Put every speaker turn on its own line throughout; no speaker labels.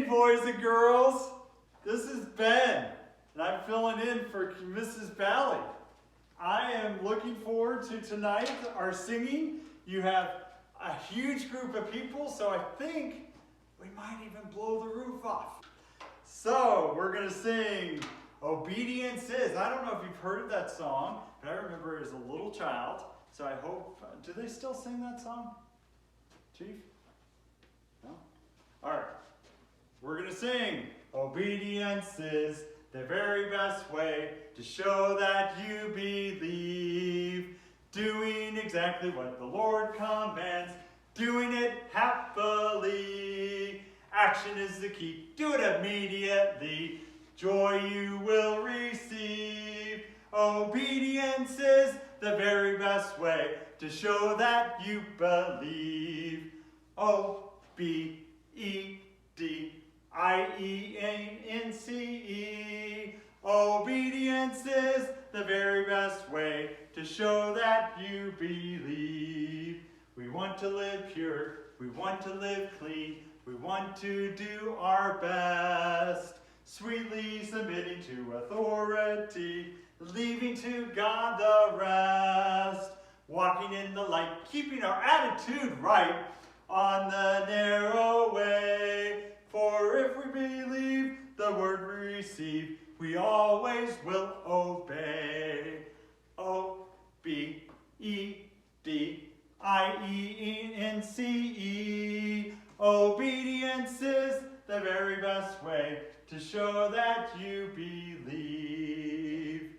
boys and girls. This is Ben, and I'm filling in for Mrs. Bally. I am looking forward to tonight, our singing. You have a huge group of people, so I think we might even blow the roof off. So, we're going to sing Obedience Is. I don't know if you've heard of that song, but I remember as a little child. So I hope, do they still sing that song? Chief? No? All right. We're going to sing Obedience is the very best way to show that you believe. Doing exactly what the Lord commands, doing it happily. Action is the key, do it immediately. Joy you will receive. Obedience is the very best way to show that you believe. O-B-E-D-I-E-N-C-E. Obedience is the very best way to show that you believe. We want to live pure, we want to live clean, we want to do our best, sweetly submitting to authority, leaving to God the rest, walking in the light, keeping our attitude right on the narrow way. For if we believe the word we receive, we always will obey. O-B-E-D-I-E-N-C-E. Obedience is the very best way to show that you believe.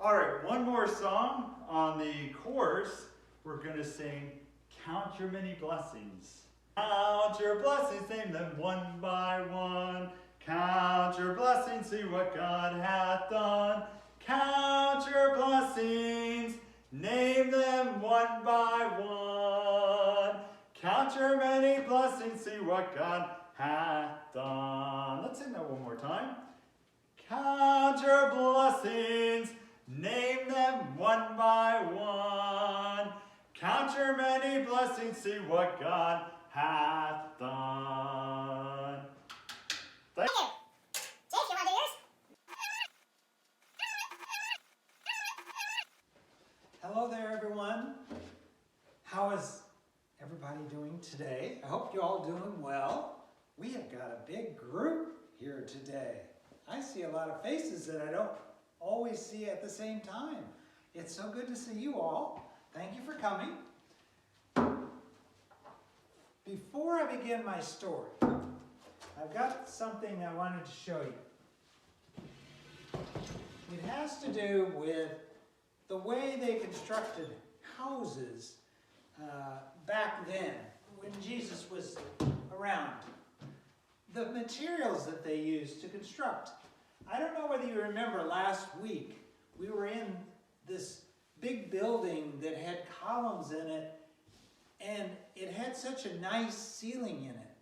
All right, one more song on the chorus. We're going to sing Count Your Many Blessings. Count your blessings, name them one by one. Count your blessings, see what God hath done. Count your blessings, name them one by one. Count your many blessings, see what God hath done. Let's sing that one more time. Count your blessings, name them one by one. Count your many blessings, see what God hath done. Thank you.
Chief, you want to do yours?
Hello there, everyone. How is everybody doing today? I hope you're all doing well. We have got a big group here today. I see a lot of faces that I don't always see at the same time. It's so good to see you all. Thank you for coming. Before I begin my story, I've got something I wanted to show you. It has to do with the way they constructed houses back then, when Jesus was around. The materials that they used to construct. I don't know whether you remember last week, we were in this big building that had columns in it, and it had such a nice ceiling in it.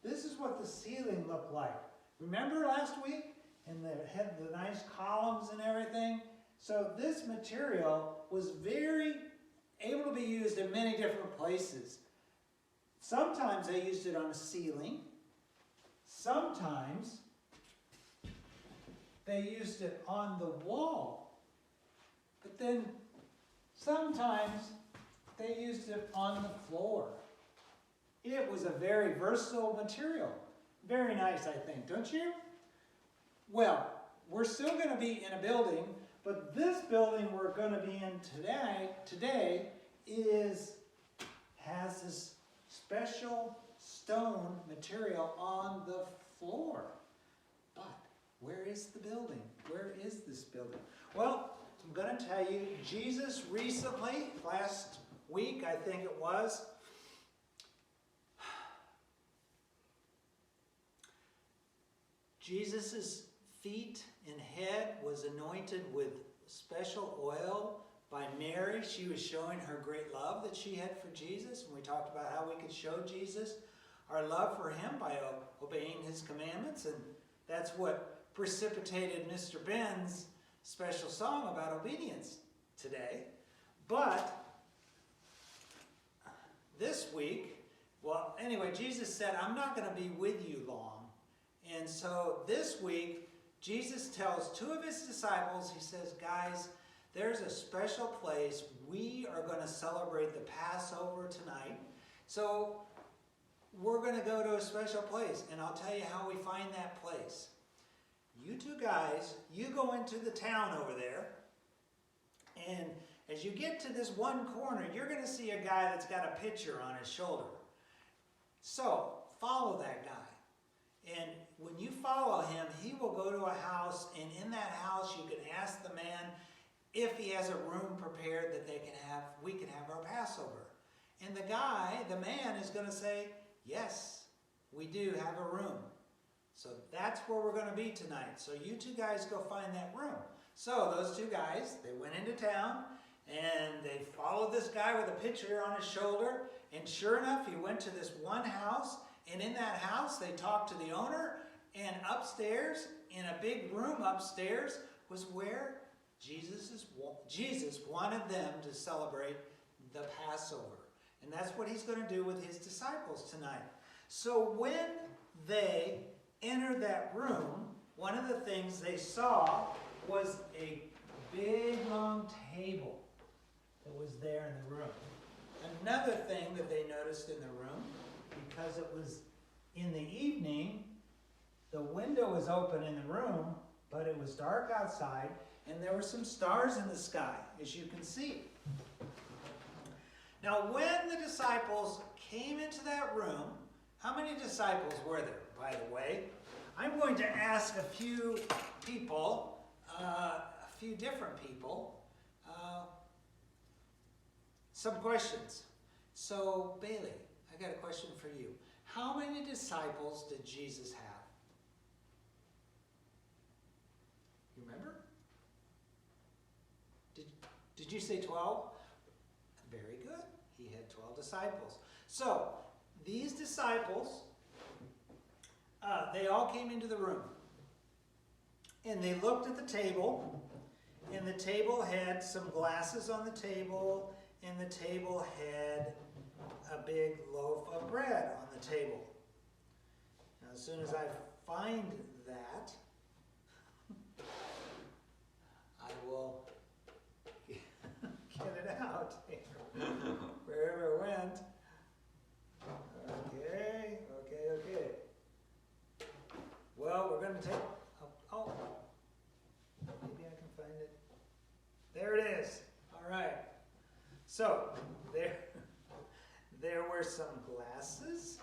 This is what the ceiling looked like. Remember last week? And it had the nice columns and everything. So this material was very able to be used in many different places. Sometimes they used it on a ceiling. Sometimes they used it on the wall. But then sometimes they used it on the floor. It was a very versatile material. Very nice, I think, don't you? Well, we're still going to be in a building, but this building we're going to be in today has this special stone material on the floor. But where is the building? Where is this building? Well, I'm going to tell you, Jesus recently, last week I think it was, Jesus' feet and head was anointed with special oil by Mary. She was showing her great love that she had for Jesus. And we talked about how we could show Jesus our love for him by obeying his commandments. And that's what precipitated Mr. Ben's special song about obedience today. But this week, well, anyway, Jesus said, I'm not going to be with you long. And so this week, Jesus tells two of his disciples, he says, guys, there's a special place. We are going to celebrate the Passover tonight. So we're going to go to a special place, and I'll tell you how we find that place. You two guys, you go into the town over there, and as you get to this one corner, you're going to see a guy that's got a pitcher on his shoulder. So follow that guy. And when you follow him, he will go to a house, and in that house you can ask the man if he has a room prepared that we can have our Passover. And the man is going to say, yes, we do have a room. So that's where we're going to be tonight. So you two guys go find that room. So those two guys, they went into town, and they followed this guy with a pitcher on his shoulder. And sure enough, he went to this one house. And in that house, they talked to the owner. And upstairs, in a big room upstairs, was where Jesus wanted them to celebrate the Passover. And that's what he's going to do with his disciples tonight. So when they entered that room, one of the things they saw was a big long table that was there in the room. Another thing that they noticed in the room, because it was in the evening, the window was open in the room, but it was dark outside, and there were some stars in the sky, as you can see. Now, when the disciples came into that room, how many disciples were there, by the way? I'm going to ask a few people, a few different people, some questions. So, Bailey, I got a question for you. How many disciples did Jesus have? You remember? Did you say 12? Very good. He had 12 disciples. So, these disciples, they all came into the room. And they looked at the table. And the table had some glasses on the table. And the table had a big loaf of bread on the table. Now, as soon as I find that, I will get it out wherever it went. Okay. Well, we're going to take, maybe I can find it. There it is. All right. So, there were some glasses,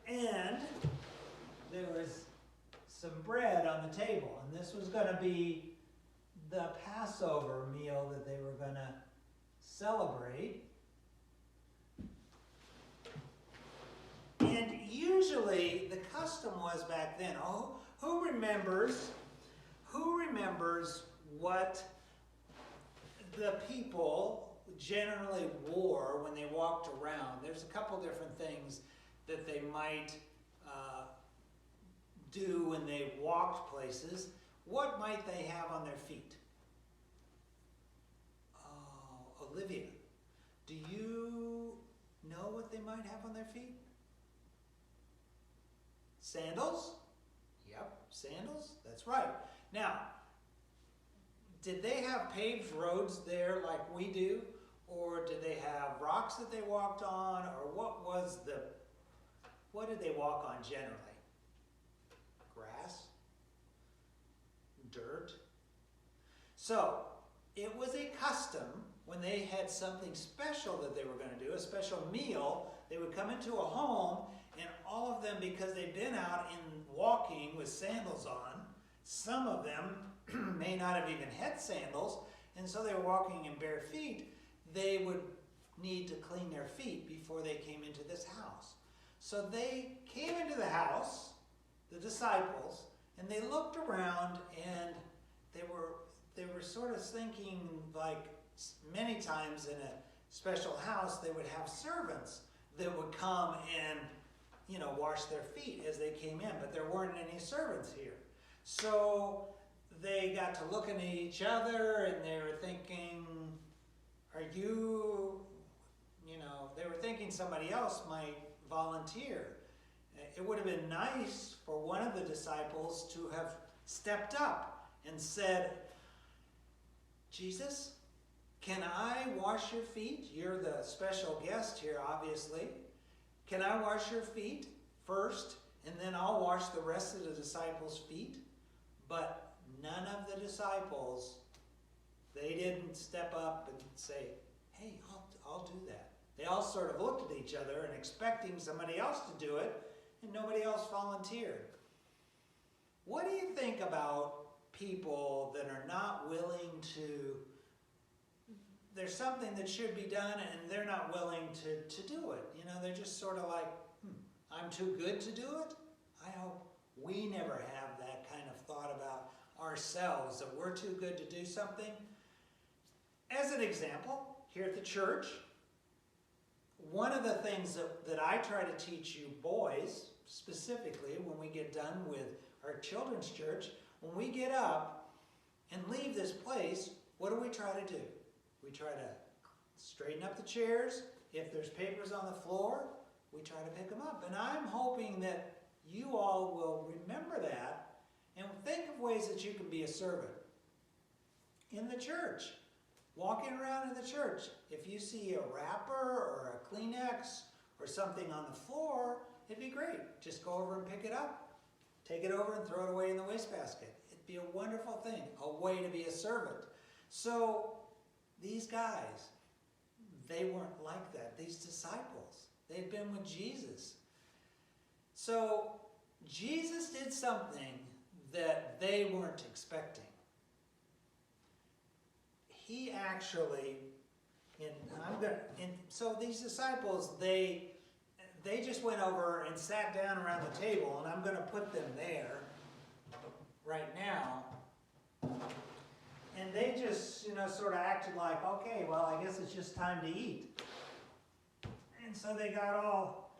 and there was some bread on the table, and this was going to be the Passover meal that they were going to celebrate. And usually the custom was back then, who remembers what the people generally wore when they walked around? There's a couple different things that they might do when they walked places. What might they have on their feet? Oh, Olivia, do you know what they might have on their feet? Sandals? Yep, sandals. That's right. Now, did they have paved roads there like we do? Or did they have rocks that they walked on? Or what did they walk on generally? Grass? Dirt? So, it was a custom when they had something special that they were going to do, a special meal, they would come into a home, and all of them, because they'd been out in walking with sandals on, some of them may not have even had sandals, and so they were walking in bare feet. They would need to clean their feet before they came into this house. So they came into the house, the disciples, and they looked around, and they were sort of thinking, like many times in a special house, they would have servants that would come and, wash their feet as they came in, but there weren't any servants here. So they got to looking at each other, and they were thinking, they were thinking somebody else might volunteer. It would have been nice for one of the disciples to have stepped up and said, Jesus, can I wash your feet? You're the special guest here, obviously. Can I wash your feet first, and then I'll wash the rest of the disciples' feet? But none of the disciples, they didn't step up and say, hey, I'll do that. They all sort of looked at each other and expecting somebody else to do it, and nobody else volunteered. What do you think about people that are not willing to, there's something that should be done and they're not willing to do it? You know, they're just sort of like, I'm too good to do it? I hope we never have that kind of thought about ourselves, that we're too good to do something. As an example, here at the church, one of the things that I try to teach you boys, specifically when we get done with our children's church, when we get up and leave this place, what do we try to do? We try to straighten up the chairs. If there's papers on the floor, we try to pick them up. And I'm hoping that you all will remember that and think of ways that you can be a servant. In the church, walking around in the church, if you see a wrapper or a Kleenex or something on the floor, it'd be great. Just go over and pick it up. Take it over and throw it away in the wastebasket. It'd be a wonderful thing, a way to be a servant. So these guys, they weren't like that. These disciples, they'd been with Jesus. So Jesus did something that they weren't expecting. He actually, so these disciples, they just went over and sat down around the table, and I'm going to put them there right now. And they just, sort of acted like, okay, well, I guess it's just time to eat. And so they got all,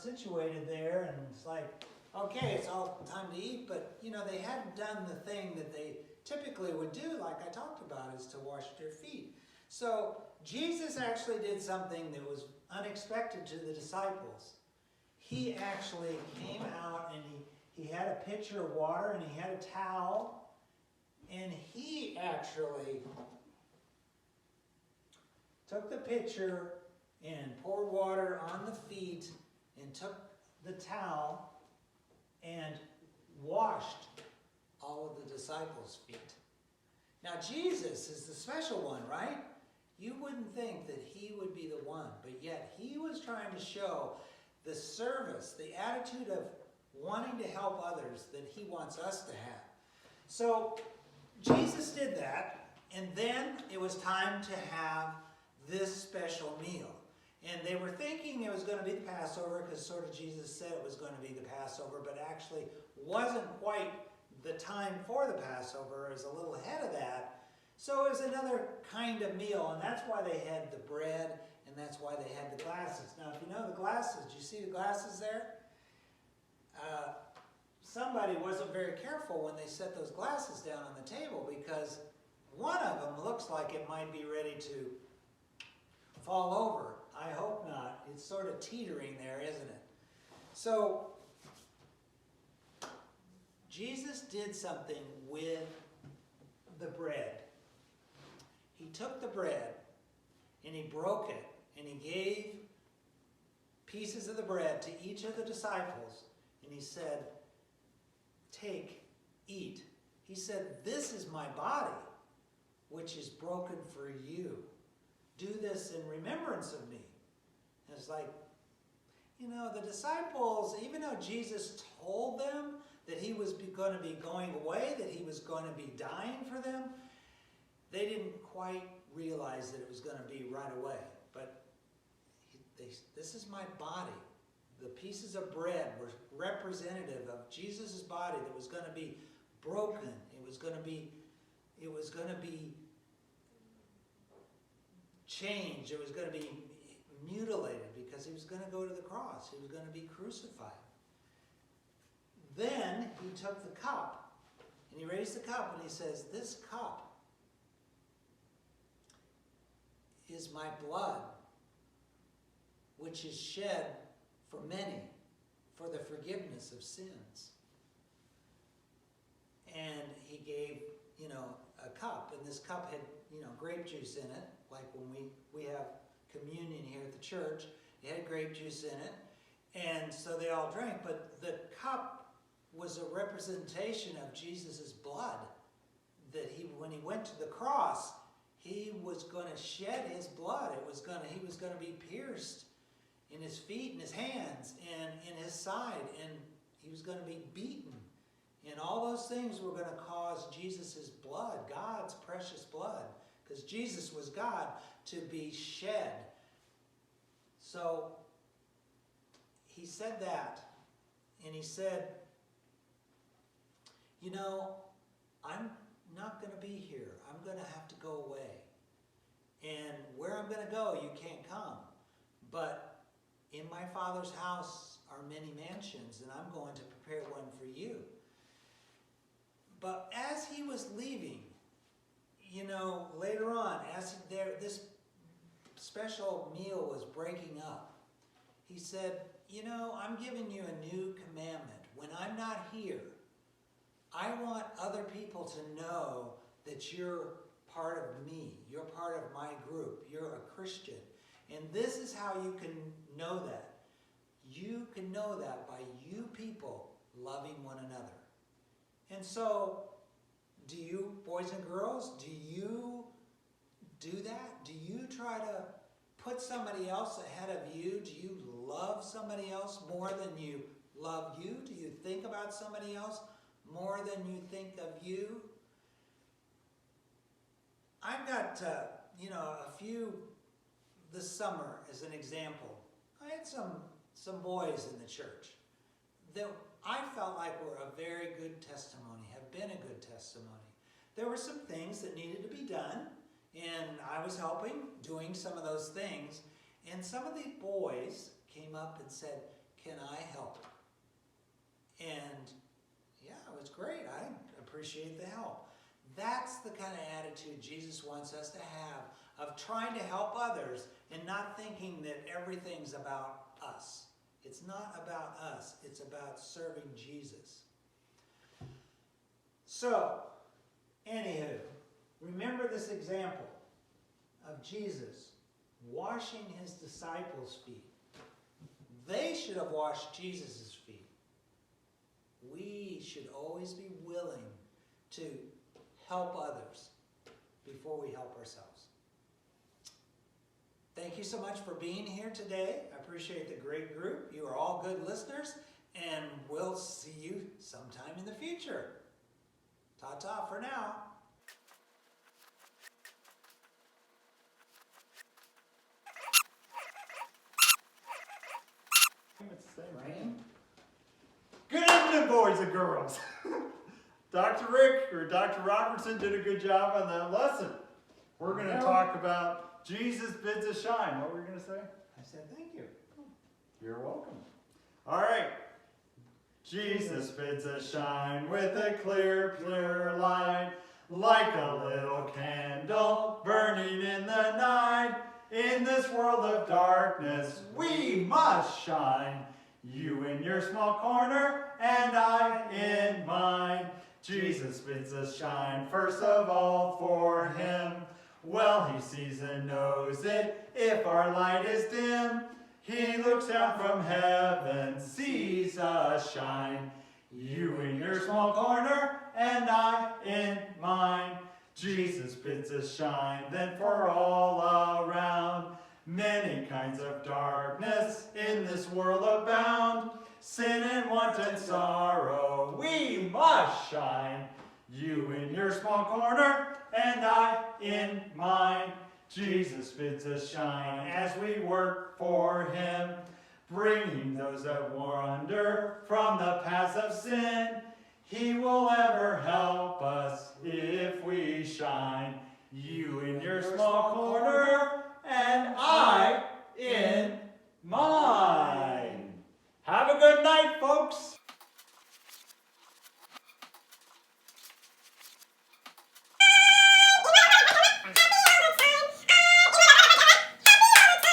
situated there, and it's like, okay, it's all time to eat, but, they hadn't done the thing that they typically would do, like I talked about, is to wash their feet. So Jesus actually did something that was unexpected to the disciples. He actually came out and he had a pitcher of water and he had a towel, and he actually took the pitcher and poured water on the feet and took the towel and washed all of the disciples' feet. Now Jesus is the special one, right? You wouldn't think that he would be the one, but yet he was trying to show the service, the attitude of wanting to help others that he wants us to have. So Jesus did that, and then it was time to have this special meal. And they were thinking it was going to be the Passover, because sort of Jesus said it was going to be the Passover, but actually wasn't quite the time for the Passover. It was a little ahead of that. So it was another kind of meal, and that's why they had the bread, and that's why they had the glasses. Now, if you know the glasses, do you see the glasses there? Somebody wasn't very careful when they set those glasses down on the table, because one of them looks like it might be ready to fall over. I hope not. It's sort of teetering there, isn't it? So Jesus did something with the bread. He took the bread and he broke it, and he gave pieces of the bread to each of the disciples, and he said, take, eat. He said, this is my body, which is broken for you. Do this in remembrance of me. And it's like, the disciples, even though Jesus told them that he was going to be going away, that he was going to be dying for them, they didn't quite realize that it was going to be right away. But this is my body. The pieces of bread were representative of Jesus' body that was going to be broken. It was going to be changed. It was going to be mutilated, because he was going to go to the cross. He was going to be crucified. Then he took the cup, and he raised the cup, and he says, this cup is my blood, which is shed for many for the forgiveness of sins. And he gave, a cup, and this cup had, grape juice in it, like when we have communion here at the church. It had grape juice in it, and so they all drank, but the cup was a representation of Jesus' blood, that when he went to the cross, he was going to shed his blood. He was going to be pierced in his feet and his hands and in his side, and he was going to be beaten. And all those things were going to cause Jesus' blood, God's precious blood, because Jesus was God, to be shed. So he said that, and he said, I'm not going to be here. I'm going to have to go away. And where I'm going to go, you can't come. But in my Father's house are many mansions, and I'm going to prepare one for you. But as he was leaving, later on, as this special meal was breaking up, he said, I'm giving you a new commandment. When I'm not here, I want other people to know that you're part of me. You're part of my group. You're a Christian. And this is how you can know that. You can know that by you people loving one another. And so, do you, boys and girls, do you do that? Do you try to put somebody else ahead of you? Do you love somebody else more than you love you? Do you think about somebody else more than you think of you? I've got, a few this summer as an example. I had some boys in the church that I felt like were a very good testimony, have been a good testimony. There were some things that needed to be done, and I was helping, doing some of those things, and some of the boys came up and said, "Can I help?" And yeah, it was great. I appreciate the help. That's the kind of attitude Jesus wants us to have, of trying to help others and not thinking that everything's about us. It's not about us. It's about serving Jesus. So, anywho, remember this example of Jesus washing his disciples' feet. They should have washed Jesus' feet. We should always be willing to help others before we help ourselves. Thank you so much for being here today. I appreciate the great group. You are all good listeners, and we'll see you sometime in the future. Ta-ta for now.
Good evening, boys and girls. Dr. Rick or Dr. Robertson did a good job on that lesson. We're going to talk about Jesus bids us shine. What were you going to say?
I said thank you.
You're welcome. All right. Jesus bids us shine with a clear, pure light, like a little candle burning in the night. In this world of darkness, we must shine. You in your small corner, and I in mine. Jesus bids us shine, first of all for him. Well, he sees and knows it if our light is dim. He looks down from heaven, sees us shine. You in your small corner, and I in mine. Jesus bids us shine, then for all around. Many kinds of darkness in this world abound. Sin and want and sorrow, we must shine. You in your small corner, and I in mine. Jesus bids us shine as we work for him, bringing those that wander from the paths of sin. He will ever help us if we shine. You in your small corner, and